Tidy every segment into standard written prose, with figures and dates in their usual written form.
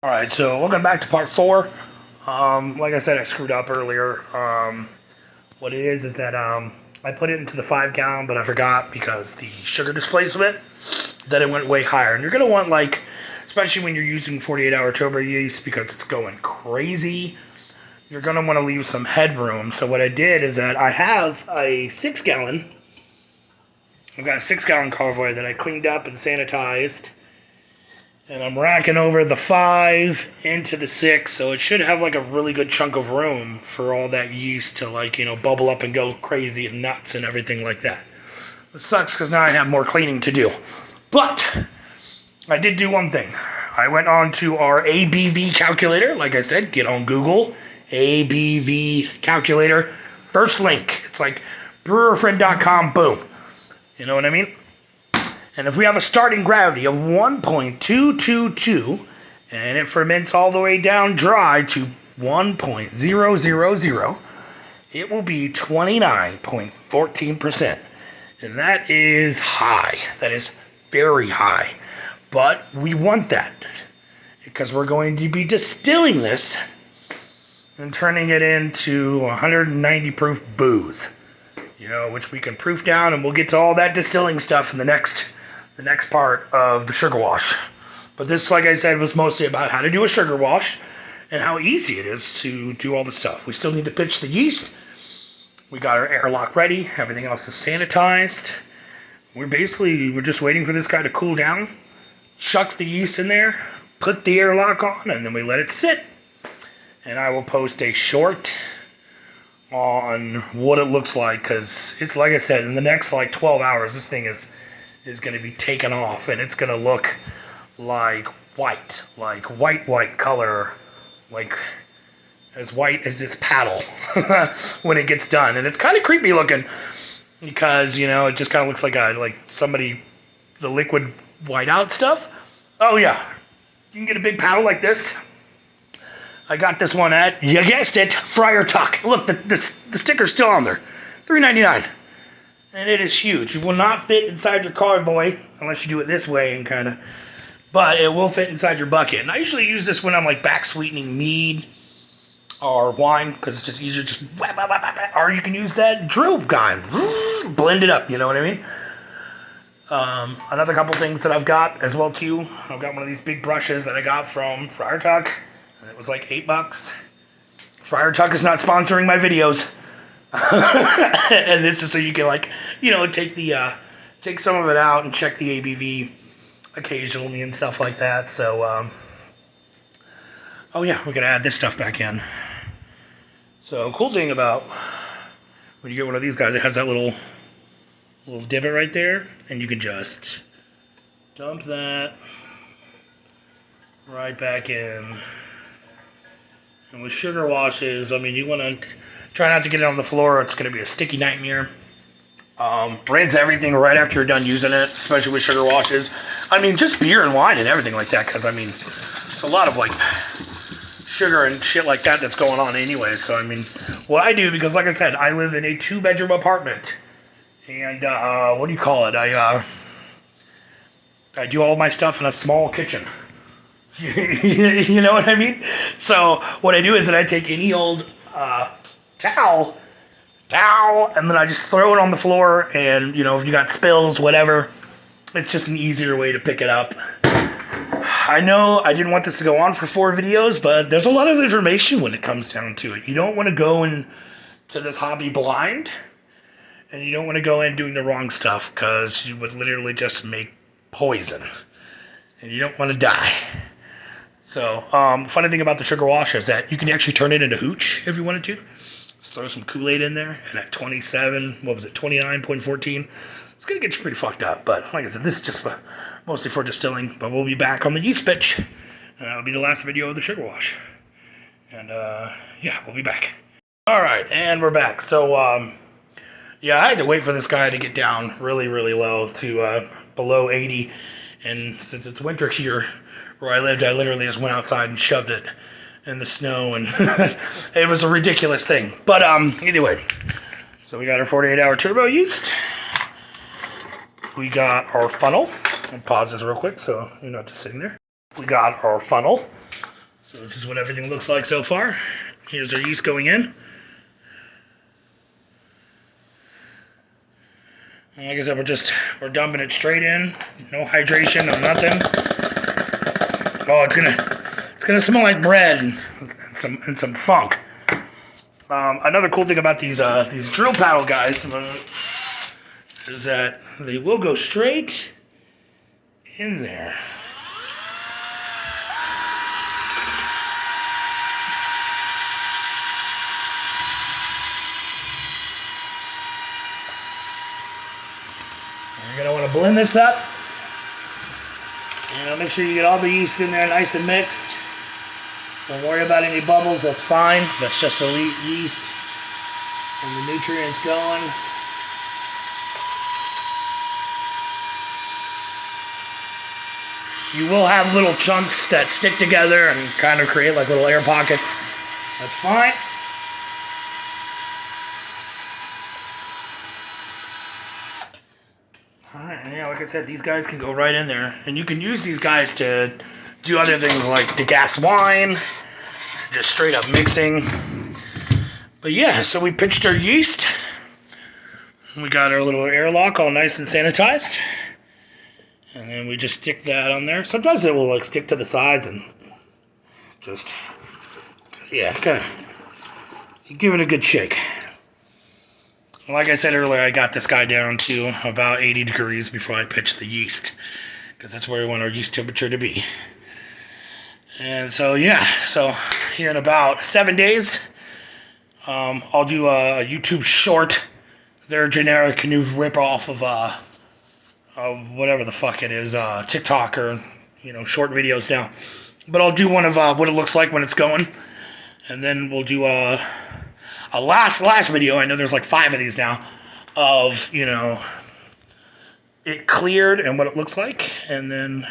Alright, so welcome back to part 4. Like I said, I screwed up earlier. What it is that I put it into the 5-gallon, but I forgot because the sugar displacement, that it went way higher. And you're going to want, like, especially when you're using 48-hour turbo yeast because it's going crazy, you're going to want to leave some headroom. So what I did is that I have a 6-gallon. I've got a 6-gallon carboy that I cleaned up and sanitized. And I'm racking over the 5 into the 6, so it should have like a really good chunk of room for all that yeast to bubble up and go crazy and nuts and everything like that. It sucks because now I have more cleaning to do. But I did do one thing. I went on to our ABV calculator. Like I said, get on Google. ABV calculator. First link. It's like brewerfriend.com. Boom. You know what I mean? And if we have a starting gravity of 1.222 and it ferments all the way down dry to 1.000, it will be 29.14%. And that is high. That is very high. But we want that because we're going to be distilling this and turning it into 190 proof booze. Which we can proof down, and we'll get to all that distilling stuff in the next part of the sugar wash. But this, like I said, was mostly about how to do a sugar wash and how easy it is to do all the stuff. We still need to pitch the yeast. We got our airlock ready. Everything else is sanitized. We're just waiting for this guy to cool down, chuck the yeast in there, put the airlock on, and then we let it sit. And I will post a short on what it looks like, because it's, like I said, in the next 12 hours, this thing is going to be taken off, and it's going to look like white color, like as white as this paddle when it gets done. And it's kind of creepy looking because it just kind of looks like the liquid white out stuff. Oh yeah, you can get a big paddle like this. I got this one at, you guessed it, Friar Tuck. Look, the sticker's still on there. $3.99. And it is huge. It will not fit inside your carboy unless you do it this way and but it will fit inside your bucket. And I usually use this when I'm back sweetening mead or wine because it's just easier. Just or you can use that drill gun, blend it up. You know what I mean? Another couple things that I've got as well too. I've got one of these big brushes that I got from Friar Tuck. And it was like $8. Friar Tuck is not sponsoring my videos. And this is so you can take some of it out and check the ABV occasionally and stuff like that. So oh yeah, we're gonna add this stuff back in. So cool thing about when you get one of these guys, it has that little divot right there, and you can just dump that right back in. And with sugar washes, you want to try not to get it on the floor. It's going to be a sticky nightmare. Rinse everything right after you're done using it, especially with sugar washes. Just beer and wine and everything like that, because, it's a lot of, sugar and shit like that that's going on anyway. So, what I do, because, like I said, I live in a 2-bedroom apartment. And, what do you call it? I do all my stuff in a small kitchen. You know what I mean? So what I do is that I take any old towel, and then I just throw it on the floor, and if you got spills, whatever, it's just an easier way to pick it up. I know I didn't want this to go on for 4 videos, but there's a lot of information when it comes down to it. You don't want to go into this hobby blind, and you don't want to go in doing the wrong stuff, because you would literally just make poison, and you don't want to die. So, funny thing about the sugar wash is that you can actually turn it into hooch if you wanted to. Just throw some Kool-Aid in there, and at 29.14, it's going to get you pretty fucked up. But, like I said, this is just mostly for distilling, but we'll be back on the yeast pitch. And that'll be the last video of the sugar wash. And, yeah, we'll be back. Alright, and we're back. So, yeah, I had to wait for this guy to get down really, really low to below 80. And since it's winter here where I lived, I literally just went outside and shoved it in the snow, and it was a ridiculous thing. But either way, so we got our 48-hour turbo yeast. We got our funnel. I'll pause this real quick so you're not just sitting there. We got our funnel. So this is what everything looks like so far. Here's our yeast going in. And like I said, we're dumping it straight in. No hydration, no nothing. Oh, it's gonna smell like bread and some funk. Another cool thing about these drill paddle guys is that they will go straight in there. You're going to want to blend this up. And make sure you get all the yeast in there nice and mixed. Don't worry about any bubbles, that's fine. That's just elite yeast and the nutrients going. You will have little chunks that stick together and kind of create like little air pockets. That's fine. Alright, yeah, like I said, these guys can go right in there. And you can use these guys to do other things like degas wine, just straight up mixing. But yeah, so we pitched our yeast. We got our little airlock all nice and sanitized. And then we just stick that on there. Sometimes it will like stick to the sides and just, yeah, kind of give it a good shake. Like I said earlier, I got this guy down to about 80 degrees before I pitched the yeast, because that's where we want our yeast temperature to be. And so, yeah, so here in about 7 days, I'll do a YouTube short. They're a generic new rip-off of whatever the fuck it is, TikTok or, short videos now. But I'll do one of what it looks like when it's going. And then we'll do a last video. I know there's like 5 of these now of, it cleared and what it looks like. And then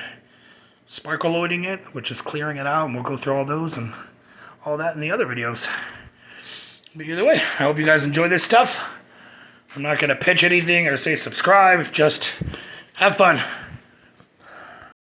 sparkle loading it, which is clearing it out. And we'll go through all those and all that in the other videos. But either way, I hope you guys enjoy this stuff. I'm not going to pitch anything or say subscribe. Just have fun.